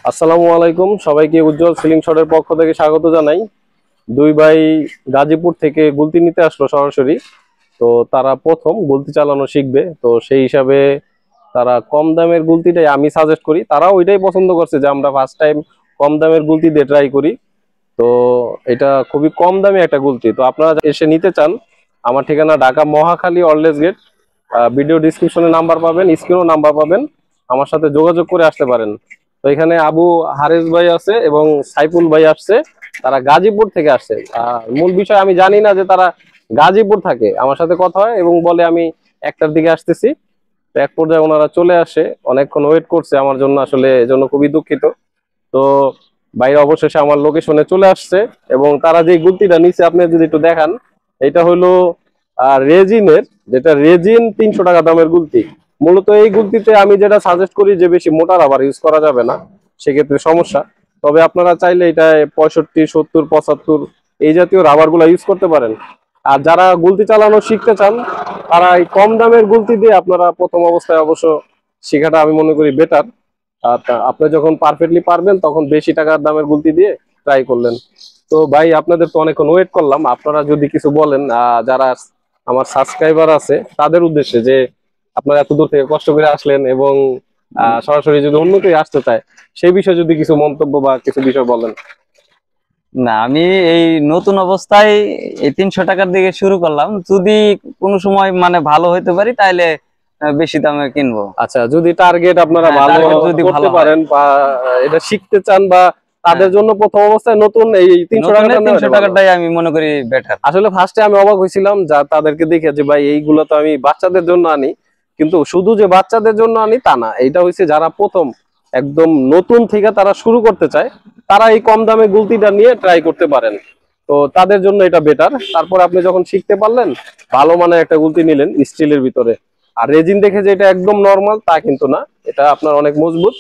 আসসালামু আলাইকুম, সবাইকে উজ্জ্বল সিলিং শটের পক্ষ থেকে স্বাগত জানাই। দুই ভাই গাজীপুর থেকে গুলতি নিতে আসলো সরাসরি। তো তারা প্রথম গুলতি চালানো শিখবে, তো সেই হিসাবে তারা কম দামের গুলতিটাই আমি সাজেস্ট করি। তারাও ওইটাই পছন্দ করছে যে আমরা ফার্স্ট টাইম কম দামের গুলতি দিয়ে ট্রাই করি। তো এটা খুবই কম দামে একটা গুলতি, তো আপনারা এসে নিতে চান, আমার ঠিকানা ঢাকা মহাখালী অরলেস গেট। ভিডিও ডিসক্রিপশনে নাম্বার পাবেন, স্ক্রিনেও নাম্বার পাবেন, আমার সাথে যোগাযোগ করে আসতে পারেন। তো এখানে আবু হারেস ভাই আছে এবং সাইফুল ভাই আসছে, তারা গাজীপুর থেকে আসছে। মূল বিষয় আমি জানি না যে তারা গাজীপুর থাকে, আমার সাথে কথা হয় এবং বলে আমি একটার দিকে আসতেছি। তো এক পর্যায়ে ওনারা চলে আসে, অনেকক্ষণ ওয়েট করছে আমার জন্য, আসলে এজন্য খুবই দুঃখিত। তো বাইরে অবশেষে আমার লোকেশনে চলে আসছে এবং তারা যে গুলতিটা নিচে আপনি যদি একটু দেখান, এটা হলো রেজিনের, যেটা রেজিন 300 টাকা দামের গুলতি। মূলত এই গুলতিতে আমি যেটা সাজেস্ট করি যে বেশি মোটা রাবার ইউজ করা যাবে না, সেক্ষেত্রে সমস্যা। তবে আপনারা চাইলে এটা 65, 70, 75 এই জাতীয় রাবার গুলা ইউজ করতে পারেন। আর যারা গুলতি চালানো শিখতে চান, তারা এই কম দামের গুলতি দিয়ে আপনারা প্রথম অবস্থায় অবশ্য শেখাটা আমি মনে করি বেটার। আপনি যখন পারফেক্টলি পারবেন তখন বেশি টাকার দামের গুলতি দিয়ে ট্রাই করলেন। তো ভাই আপনাদের তো অনেকক্ষণ ওয়েট করলাম, আপনারা যদি কিছু বলেন যারা আমার সাবস্ক্রাইবার আছে তাদের উদ্দেশ্যে, যে আপনারা এত দূর থেকে কষ্ট করে আসলেন এবং সরাসরি যদি অন্য কেউ আসতে চায়, সেই বিষয়ে যদি কিছু মন্তব্য বা কিছু বিষয় বলেন। না, আমি এই নতুন অবস্থায় এই 300 টাকার দিকে শুরু করলাম। যদি কোনো সময় মানে ভালো হইতে পারি তাহলে বেশি দামে কিনবো। আচ্ছা, যদি টার্গেট আপনারা ভালো যদি করতে পারেন বা এটা শিখতে চান, বা তাদের জন্য প্রথম অবস্থায় নতুন এই 300 টাকাটাই আমি মনে করি বেটার। আসলে ফার্স্টে আমি অবাক হয়েছিলাম যা তাদেরকে দেখে, যে ভাই এইগুলো তো আমি বাচ্চাদের জন্য আনি, কিন্তু শুধু যে বাচ্চাদের জন্য আনি তা না, এইটা হচ্ছে যারা প্রথম একদম নতুন থেকে তারা শুরু করতে চায়, তারা এই কম দামে গুলতিটা নিয়ে ট্রাই করতে পারেন। তো তাদের জন্য এটা বেটার। তারপর আপনি যখন শিখতে পারলেন, ভালো মানের একটা গুলতি নিলেন স্টিলের ভিতরে। আর রেজিন দেখে যে এটা একদম নর্মাল তা কিন্তু না, এটা আপনার অনেক মজবুত।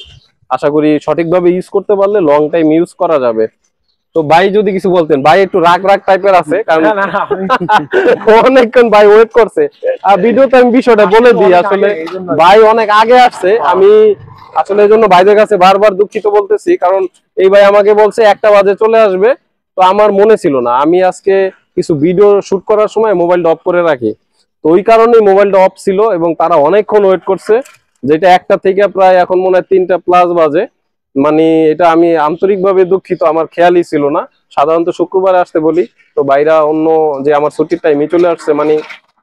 আশা করি সঠিকভাবে ইউজ করতে পারলে লং টাইম ইউজ করা যাবে। তো ভাই যদি কিছু বলতেন, ভাই একটু রাগ রাগ টাইপের আছে, কারণ অনেকক্ষণ ভাই ওয়েট করছে। আর ভিডিওতে আমি বিষয়টা বলে দিই, আসলে ভাই অনেক আগে আসছে। আমি আসলে এই জন্য ভাইদের কাছে বারবার দুঃখিত বলতেছি, কারণ এই ভাই আমাকে বলছে 1টা বাজে চলে আসবে। তো আমার মনে ছিল না, আমি আজকে কিছু ভিডিও শুট করার সময় মোবাইলটা অফ করে রাখি, তো ওই কারণেই মোবাইলটা অফ ছিল এবং তারা অনেকক্ষণ ওয়েট করছে। যেটা 1টা থেকে প্রায় এখন মনে হয় 3টা প্লাস বাজে। মানে এটা আমি আন্তরিকভাবে দুঃখিত, আমার খেয়ালই ছিল না। সাধারণত শুক্রবারে আসতে বলি, তো বাইরা অন্য যে আমার ছুটির টাইমে চলে আসছে, মানে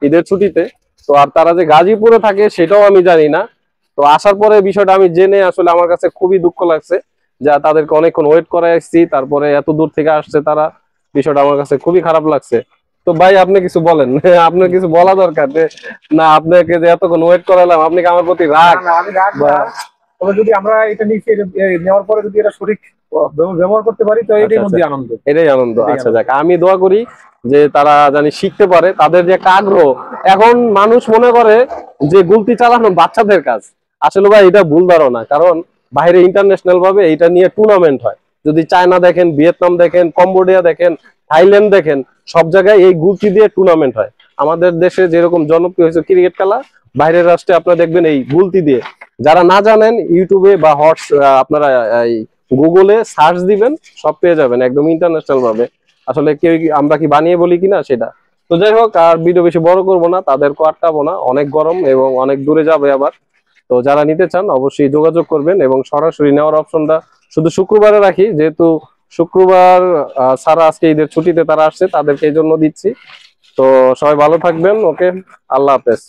ঈদের ছুটিতে। তো আর তারা যে গাজীপুরে থাকে সেটাও আমি জানি না। তো আসার পরে বিষয়টা আমি জেনে আসলে আমার কাছে খুবই দুঃখ লাগছে, যা তাদেরকে অনেকক্ষণ ওয়েট করে আসছি, তারপরে এত দূর থেকে আসছে তারা, বিষয়টা আমার কাছে খুবই খারাপ লাগছে। তো ভাই আপনি কিছু বলেন, আপনার কিছু বলা দরকার যে না, আপনাকে যে এতক্ষণ ওয়েট করালাম, আপনি কি আমার প্রতি রাগ? আমি রাগ না, তবে যদি আমরা এটা নিচে নেওয়ার পরে যদি এটা সঠিক ব্যবহার করতে পারি তো এটাই মধ্যে আনন্দ, এটাই আনন্দ। আচ্ছা যাক, আমি দোয়া করি যে তারা জানি শিখতে পারে, তাদের যে একটা আগ্রহ। এখন মানুষ মনে করে যে গুলতি চালানো বাচ্চাদের কাজ, আসলে ভাই এটা ভুল ধারণা। কারণ বাইরে ইন্টারন্যাশনাল ভাবে এটা নিয়ে টুর্নামেন্ট হয়। যদি চায়না দেখেন, ভিয়েতনাম দেখেন, কম্বোডিয়া দেখেন, থাইল্যান্ড দেখেন, সব জায়গায় এই গুলতি দিয়ে টুর্নামেন্ট হয়। আমাদের দেশে যেরকম জনপ্রিয় হয়েছে ক্রিকেট খেলা, বাইরের রাষ্ট্রে আপনারা দেখবেন এই গুলতি দিয়ে। যারা না জানেন, ইউটিউবে বা আপনারা এই গুগলে সার্চ দিবেন, সব পেয়ে যাবেন একদম ইন্টারন্যাশনাল ভাবে। আসলে কেউ আমরা কি বানিয়ে বলি কিনা সেটা। তো যাই হোক, আর ভিডিও বেশি বড় করবো না, তাদেরকে আটকাবো না, অনেক গরম এবং অনেক দূরে যাবে আবার। তো যারা নিতে চান অবশ্যই যোগাযোগ করবেন, এবং সরাসরি নেওয়ার অপশনটা শুধু শুক্রবারে রাখি, যেহেতু শুক্রবার সারা আজকে ঈদের ছুটিতে তারা আসছে, তাদেরকে এই জন্য দিচ্ছি। তো সবাই ভালো থাকবেন, ওকে, আল্লাহ হাফেজ।